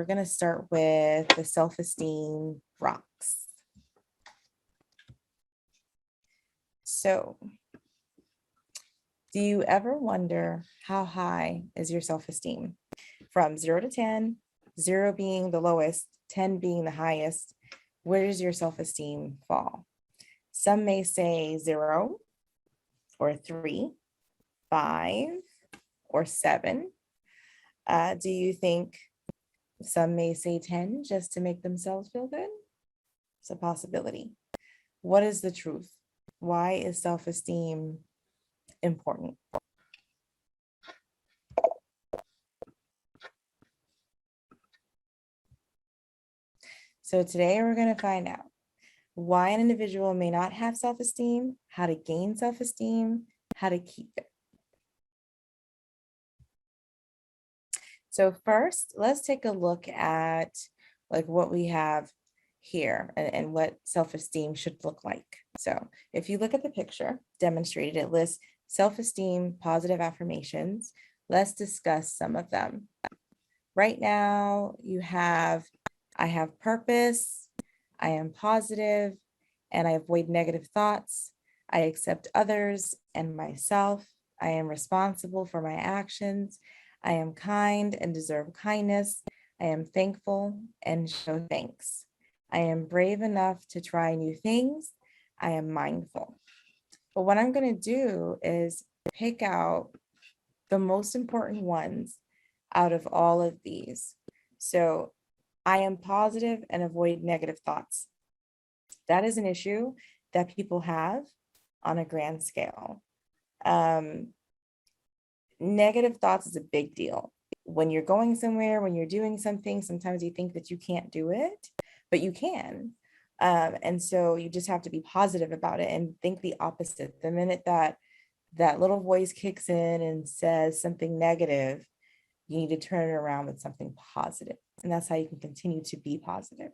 we're going to start with the self-esteem rocks. So, do you ever wonder how high is your self-esteem? From 0 to 10, 0 being the lowest, 10 being the highest, where does your self-esteem fall? Some may say 0 or 3, 5 or 7. Do you think some may say 10 just to make themselves feel good? It's a possibility. What is the truth? Why is self-esteem important? So today we're going to find out why an individual may not have self-esteem, how to gain self-esteem, how to keep it. So first, let's take a look at like what we have here and what self-esteem should look like. So if you look at the picture demonstrated, it lists self-esteem, positive affirmations. Let's discuss some of them. Right now, you have, I have purpose, I am positive, and I avoid negative thoughts. I accept others and myself. I am responsible for my actions. I am kind and deserve kindness. I am thankful and show thanks. I am brave enough to try new things. I am mindful. But what I'm going to do is pick out the most important ones out of all of these. So I am positive and avoid negative thoughts. That is an issue that people have on a grand scale. Negative thoughts is a big deal. When you're going somewhere, when you're doing something, sometimes you think that you can't do it, but you can. And so you just have to be positive about it and think the opposite. The minute that that little voice kicks in and says something negative, you need to turn it around with something positive. And that's how you can continue to be positive.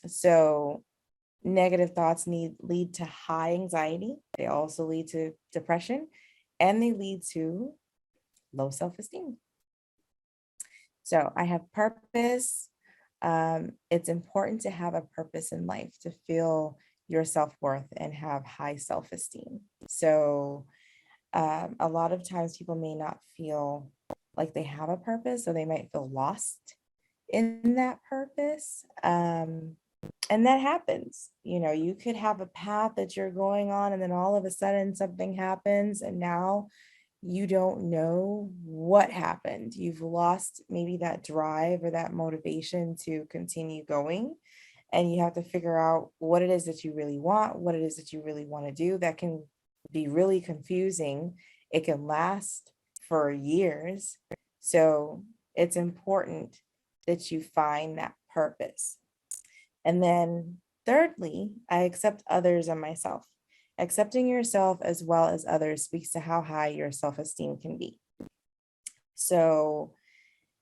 So negative thoughts lead to high anxiety. They also lead to depression, and they lead to low self-esteem. So I have purpose. It's important to have a purpose in life to feel your self-worth and have high self-esteem. So a lot of times people may not feel like they have a purpose, so they might feel lost in that purpose. And that happens. You know, you could have a path that you're going on, and then all of a sudden something happens, and now you don't know what happened. You've lost maybe that drive or that motivation to continue going. And you have to figure out what it is that you really want, what it is that you really want to do. That can be really confusing. It can last for years. So it's important that you find that purpose. And then thirdly, I accept others and myself. Accepting yourself as well as others speaks to how high your self-esteem can be. So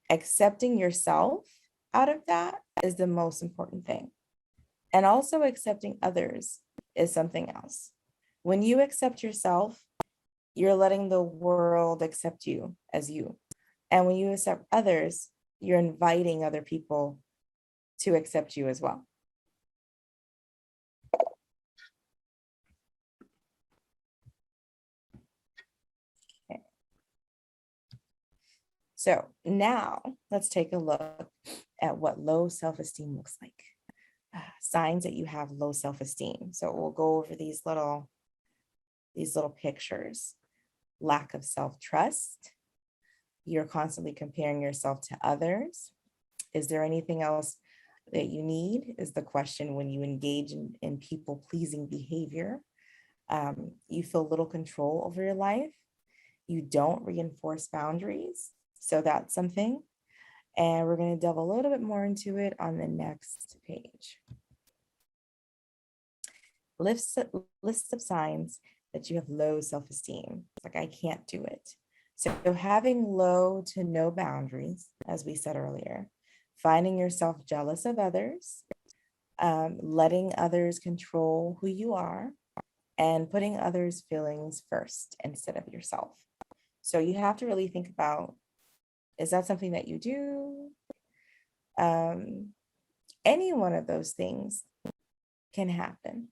accepting yourself out of that is the most important thing. And also accepting others is something else. When you accept yourself, you're letting the world accept you as you. And when you accept others, you're inviting other people to accept you as well. Okay. So now let's take a look at what low self-esteem looks like. Signs that you have low self-esteem. So we'll go over these little pictures. Lack of self-trust. You're constantly comparing yourself to others. Is there anything else that you need? Is the question when you engage in people-pleasing behavior. You feel little control over your life. You don't reinforce boundaries. So that's something. And we're going to delve a little bit more into it on the next page. List of signs that you have low self-esteem. Like, I can't do it. So having low to no boundaries, as we said earlier, finding yourself jealous of others, letting others control who you are, and putting others' feelings first instead of yourself. So you have to really think about Is that something that you do? Um, any one of those things can happen.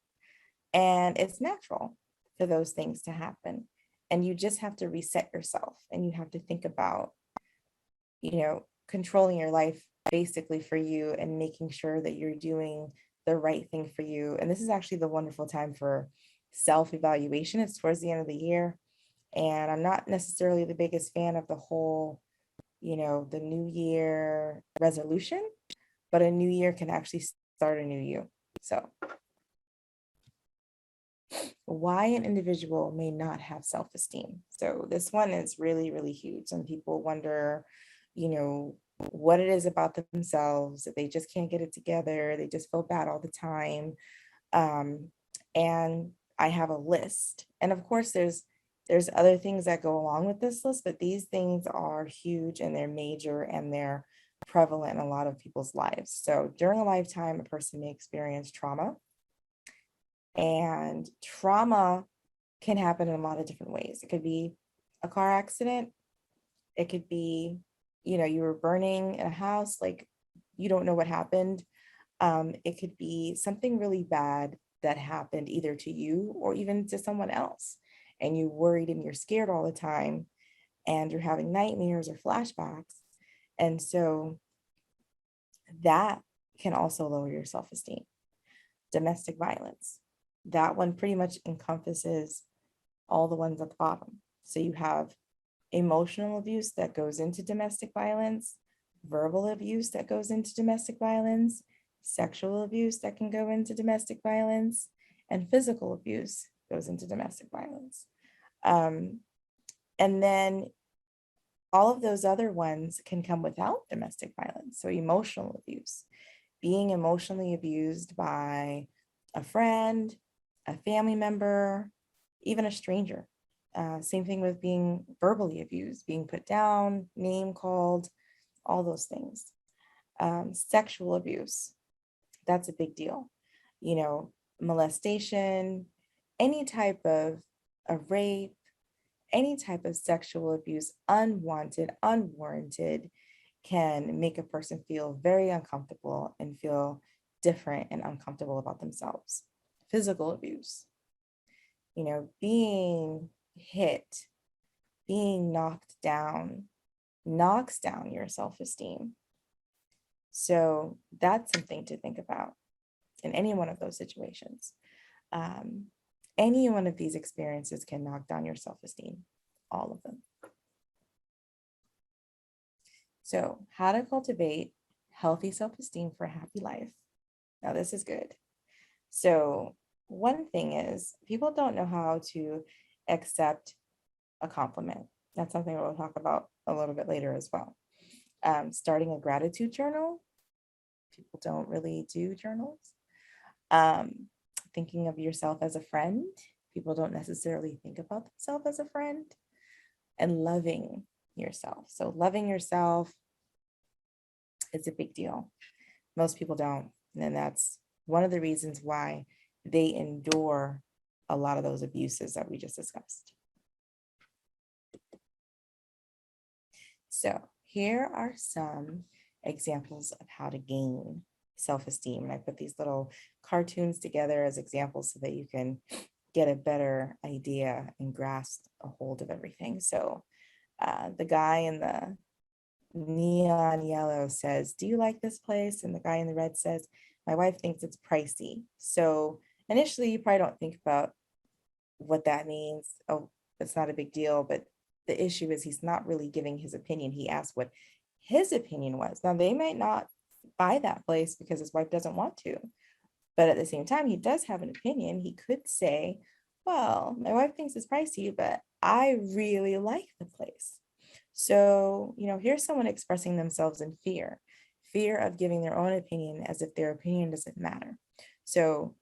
And it's natural for those things to happen. And you just have to reset yourself and you have to think about, controlling your life basically for you and making sure that you're doing the right thing for you. And this is actually the wonderful time for self-evaluation. It's towards the end of the year. And I'm not necessarily the biggest fan of the whole, the new year resolution, but a new year can actually start a new you. So why an individual may not have self-esteem. So this one is really, really huge. Some people wonder, what it is about themselves, that they just can't get it together. They just feel bad all the time. Um, and I have a list. And of course, there's other things that go along with this list, but these things are huge and they're major and they're prevalent in a lot of people's lives. So during a lifetime, a person may experience trauma. And trauma can happen in a lot of different ways. It could be a car accident. It could be, you were burning in a house, like you don't know what happened. It could be something really bad that happened either to you or even to someone else. And you worried and you're scared all the time and you're having nightmares or flashbacks. And so that can also lower your self-esteem. Domestic violence, that one pretty much encompasses all the ones at the bottom. So you have emotional abuse that goes into domestic violence, verbal abuse that goes into domestic violence, sexual abuse that can go into domestic violence, and physical abuse goes into domestic violence. And then all of those other ones can come without domestic violence. So emotional abuse, being emotionally abused by a friend, a family member, even a stranger. Same thing with being verbally abused, being put down, name called, all those things. Sexual abuse, that's a big deal. Molestation, any type of a rape, any type of sexual abuse, unwanted, unwarranted, can make a person feel very uncomfortable and feel different and uncomfortable about themselves. Physical abuse, being hit, being knocked down, knocks down your self-esteem. So that's something to think about in any one of those situations. Um, any one of these experiences can knock down your self-esteem, all of them. So how to cultivate healthy self-esteem for a happy life. Now this is good. So one thing is people don't know how to accept a compliment. That's something we'll talk about a little bit later as well. Starting a gratitude journal. People don't really do journals. Um, Thinking of yourself as a friend. People don't necessarily think about themselves as a friend. And loving yourself. So loving yourself is a big deal. Most people don't. And that's one of the reasons why they endure a lot of those abuses that we just discussed. So here are some examples of how to gain self-esteem. And I put these little cartoons together as examples so that you can get a better idea and grasp a hold of everything. So the guy in the neon yellow says, "Do you like this place?" And the guy in the red says, "My wife thinks it's pricey." So initially you probably don't think about what that means. Oh, it's not a big deal. But the issue is he's not really giving his opinion. He asked what his opinion was. Now they might not buy that place because his wife doesn't want to. But at the same time, he does have an opinion. He could say, well, my wife thinks it's pricey, but I really like the place. So, here's someone expressing themselves in fear of giving their own opinion as if their opinion doesn't matter. So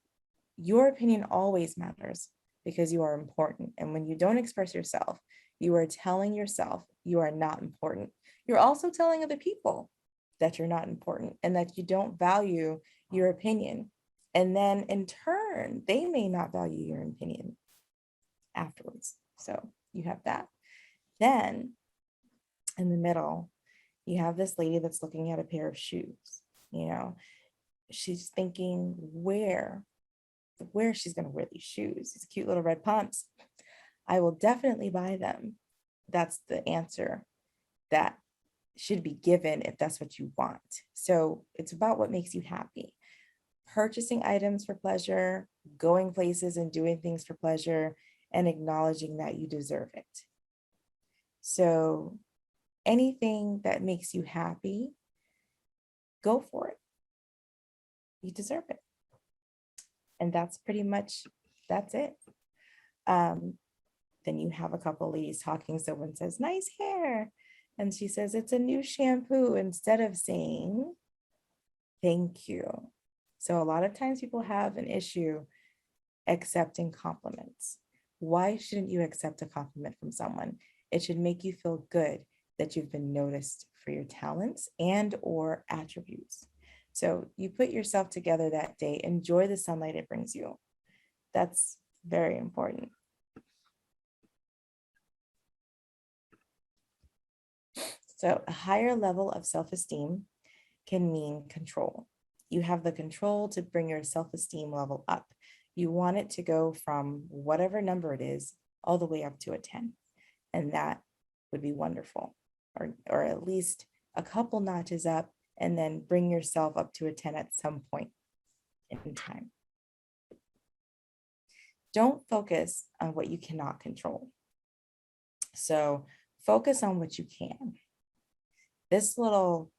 your opinion always matters because you are important. And when you don't express yourself, you are telling yourself you are not important. You're also telling other people that you're not important and that you don't value your opinion. And then in turn, they may not value your opinion afterwards. So you have that. Then in the middle, You have this lady that's looking at a pair of shoes, you know, she's thinking where she's going to wear these shoes, these cute little red pumps. I will definitely buy them. That's the answer that should be given if that's what you want. So it's about what makes you happy. Purchasing items for pleasure, going places and doing things for pleasure, and acknowledging that you deserve it. So anything that makes you happy, go for it. You deserve it. And that's pretty much, that's it. Um, then you have a couple ladies talking. Someone says, nice hair. And she says, it's a new shampoo, instead of saying, thank you. So a lot of times people have an issue accepting compliments. Why shouldn't you accept a compliment from someone? It should make you feel good that you've been noticed for your talents and or attributes. So you put yourself together that day, enjoy the sunlight it brings you. That's very important. So a higher level of self-esteem can mean control. You have the control to bring your self-esteem level up. You want it to go from whatever number it is all the way up to a 10. And that would be wonderful. Or at least a couple notches up, and then bring yourself up to a 10 at some point in time. Don't focus on what you cannot control. So focus on what you can. This little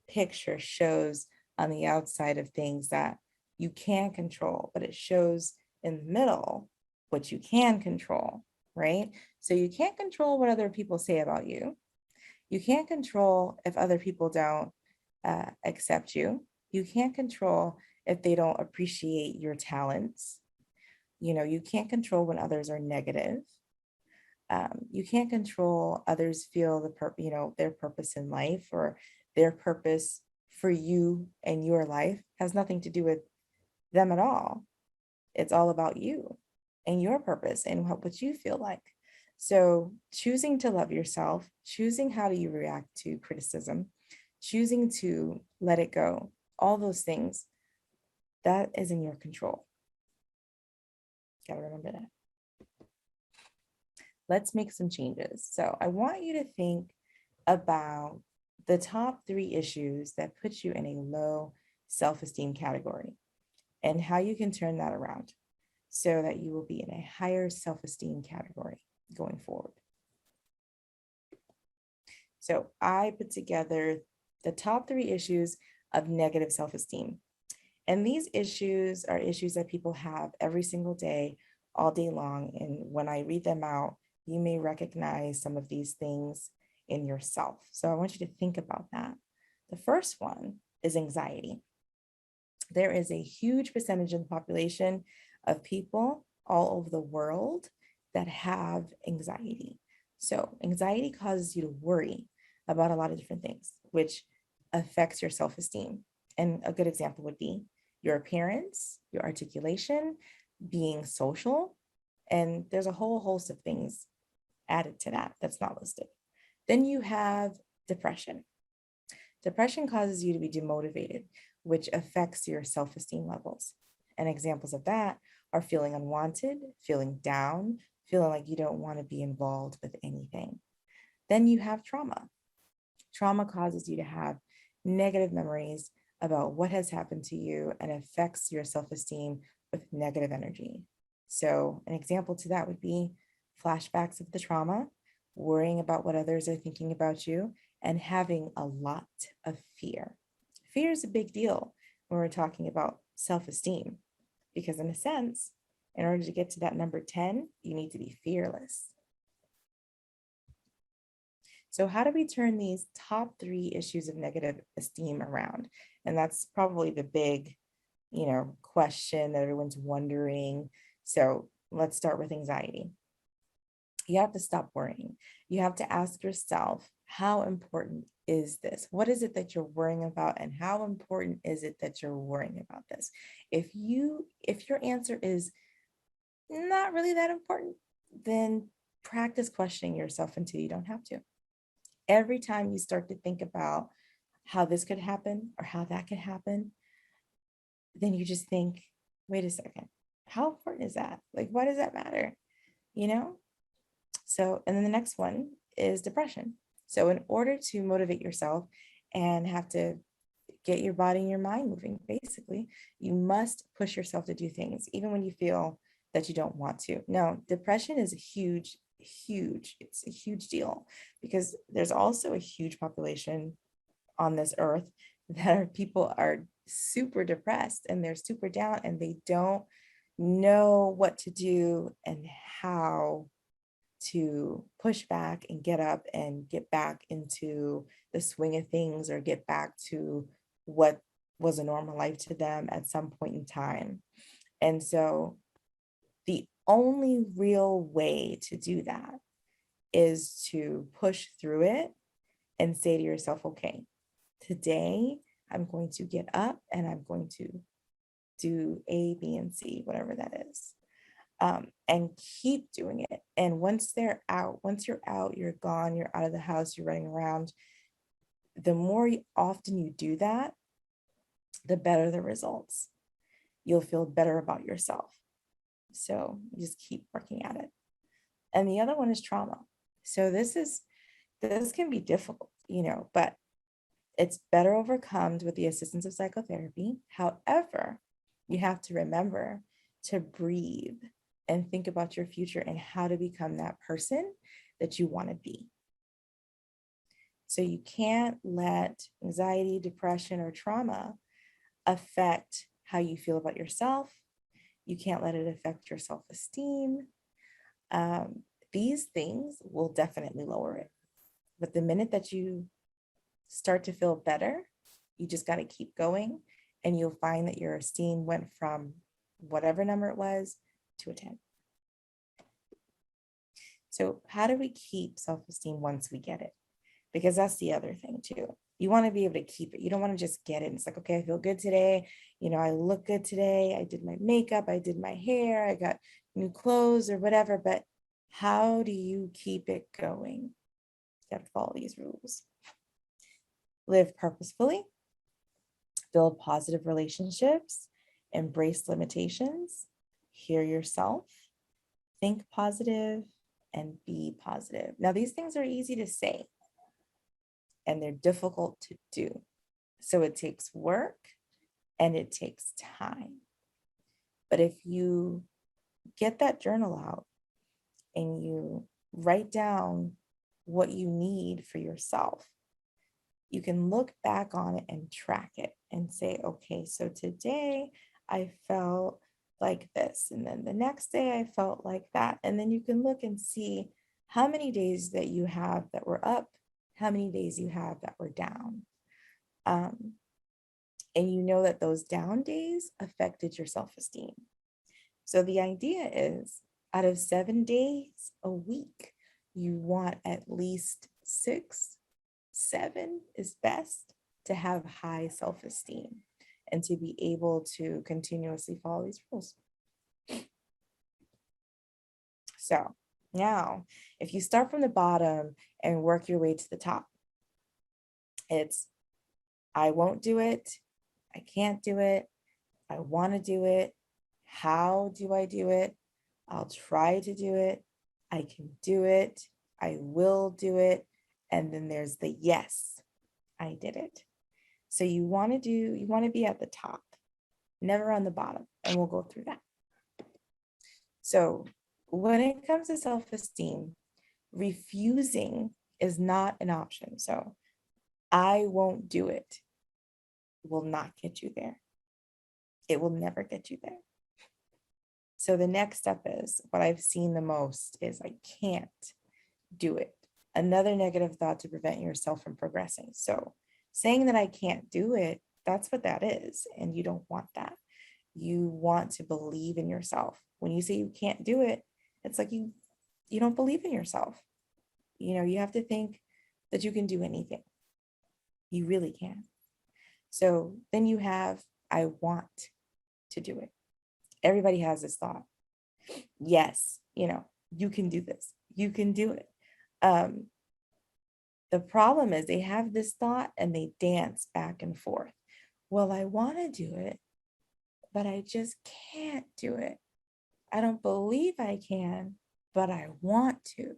picture shows on the outside of things that you can control, but it shows in the middle what you can control, right? So you can't control what other people say about you. You can't control if other people don't accept you. You can't control if they don't appreciate your talents. You know, you can't control when others are negative. You can't control others feel their purpose in life, or their purpose for you and your life has nothing to do with them at all. It's all about you and your purpose and what you feel like. So choosing to love yourself, choosing how do you react to criticism, choosing to let it go, all those things, that is in your control. Gotta remember that. Let's make some changes. So I want you to think about the top 3 issues that put you in a low self-esteem category and how you can turn that around so that you will be in a higher self-esteem category going forward. So I put together the top 3 issues of negative self-esteem. And these issues are issues that people have every single day, all day long. And when I read them out, you may recognize some of these things in yourself. So I want you to think about that. The first one is anxiety. There is a huge percentage of the population of people all over the world that have anxiety. So anxiety causes you to worry about a lot of different things, which affects your self-esteem. And a good example would be your appearance, your articulation, being social, and there's a whole host of things added to that that's not listed. Then you have depression. Depression causes you to be demotivated, which affects your self-esteem levels. And examples of that are feeling unwanted, feeling down, feeling like you don't want to be involved with anything. Then you have trauma. Trauma causes you to have negative memories about what has happened to you and affects your self-esteem with negative energy. So an example to that would be flashbacks of the trauma, worrying about what others are thinking about you, and having a lot of fear. Fear is a big deal when we're talking about self-esteem, because in a sense, in order to get to that number 10, you need to be fearless. So how do we turn these top 3 issues of negative esteem around? And that's probably the big, question that everyone's wondering. So let's start with anxiety. You have to stop worrying. You have to ask yourself, how important is this? What is it that you're worrying about, and how important is it that you're worrying about this? If your answer is not really that important, then practice questioning yourself until you don't have to. Every time you start to think about how this could happen or how that could happen, then you just think, wait a second, how important is that? Like, why does that matter? You know? So, and then the next one is depression. So, in order to motivate yourself and have to get your body and your mind moving, basically, you must push yourself to do things, even when you feel that you don't want to. Now, depression is a it's a huge deal because there's also a huge population on this earth that are people are super depressed and they're super down and they don't know what to do and how to push back and get up and get back into the swing of things or get back to what was a normal life to them at some point in time. And so the only real way to do that is to push through it and say to yourself, okay, today I'm going to get up and I'm going to do A, B, and C, whatever that is. And keep doing it. And once you're out, you're gone, you're out of the house, you're running around. The more often you do that, the better the results. You'll feel better about yourself. So you just keep working at it. And the other one is trauma. So this can be difficult, but it's better overcome with the assistance of psychotherapy. However, you have to remember to breathe and think about your future and how to become that person that you want to be. So you can't let anxiety, depression, or trauma affect how you feel about yourself. You can't let it affect your self-esteem. These things will definitely lower it. But the minute that you start to feel better, you just got to keep going and you'll find that your esteem went from whatever number it was to a 10. So how do we keep self-esteem once we get it? Because that's the other thing too. You want to be able to keep it. You don't want to just get it. It's like, okay, I feel good today. I look good today. I did my makeup. I did my hair. I got new clothes or whatever. But how do you keep it going? You have to follow these rules. Live purposefully, build positive relationships, embrace limitations, hear yourself, think positive, and be positive. Now, these things are easy to say and they're difficult to do. So it takes work and it takes time. But if you get that journal out and you write down what you need for yourself, you can look back on it and track it and say, okay, so today I felt like this. And then the next day I felt like that. And then you can look and see how many days that you have that were up, how many days you have that were down. And you know that those down days affected your self-esteem. So the idea is out of 7 days a week, you want at least 6, 7 is best to have high self-esteem and to be able to continuously follow these rules. So now, if you start from the bottom and work your way to the top, it's I won't do it, I can't do it, I want to do it, how do I do it? I'll try to do it, I can do it, I will do it, and then there's the yes, I did it. So you want to be at the top, never on the bottom, and we'll go through that. So when it comes to self-esteem, refusing is not an option. So I won't do it will not get you there. It will never get you there. So the next step is what I've seen the most is I can't do it. Another negative thought to prevent yourself from progressing. So saying that I can't do it, that's what that is. And you don't want that. You want to believe in yourself. When you say you can't do it, it's like you don't believe in yourself. You have to think that you can do anything. You really can. So then you have, I want to do it. Everybody has this thought. Yes, you can do this. You can do it. The problem is they have this thought and they dance back and forth. Well, I want to do it, but I just can't do it. I don't believe I can, but I want to.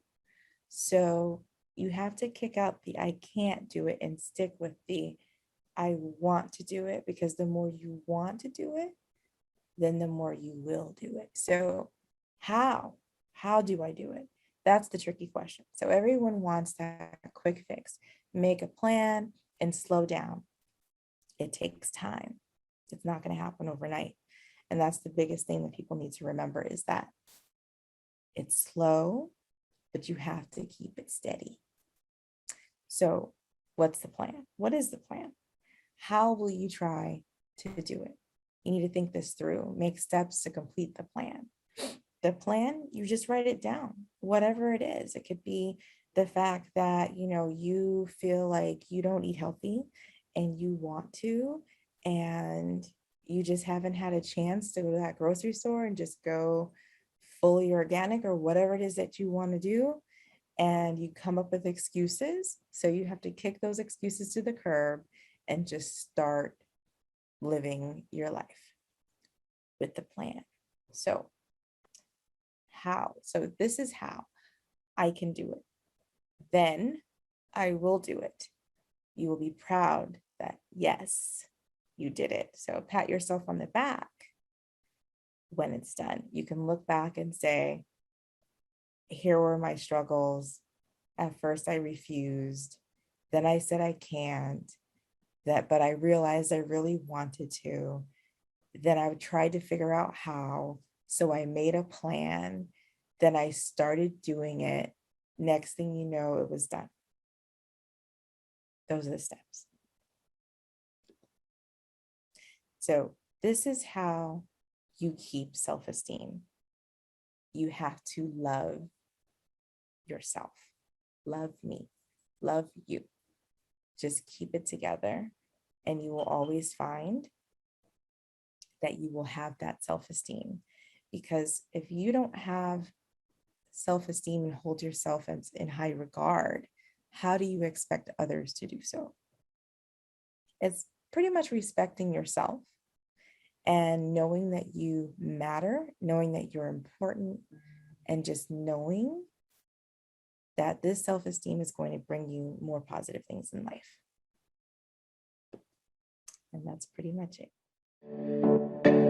So you have to kick out the I can't do it and stick with the I want to do it, because the more you want to do it, then the more you will do it. So how? How do I do it? That's the tricky question. So everyone wants that quick fix. Make a plan and slow down. It takes time. It's not going to happen overnight. And that's the biggest thing that people need to remember, is that it's slow, but you have to keep it steady. So what's the plan? What is the plan? How will you try to do it? You need to think this through, make steps to complete the plan. The plan, you just write it down, whatever it is. It could be the fact that, you feel like you don't eat healthy and you want to, and you just haven't had a chance to go to that grocery store and just go fully organic, or whatever it is that you want to do. And you come up with excuses. So you have to kick those excuses to the curb and just start living your life with the plan. So how? So this is how I can do it. Then I will do it. You will be proud that, yes, you did it. So pat yourself on the back when it's done. You can look back and say, here were my struggles. At first I refused. Then I said I can't. But I realized I really wanted to. Then I tried to figure out how. So I made a plan. Then I started doing it. Next thing you know, it was done. Those are the steps. So this is how you keep self-esteem. You have to love yourself. Love me. Love you. Just keep it together, and you will always find that you will have that self-esteem. Because if you don't have self-esteem and hold yourself in high regard, how do you expect others to do so? It's pretty much respecting yourself and knowing that you matter, knowing that you're important, and just knowing that this self-esteem is going to bring you more positive things in life. And that's pretty much it.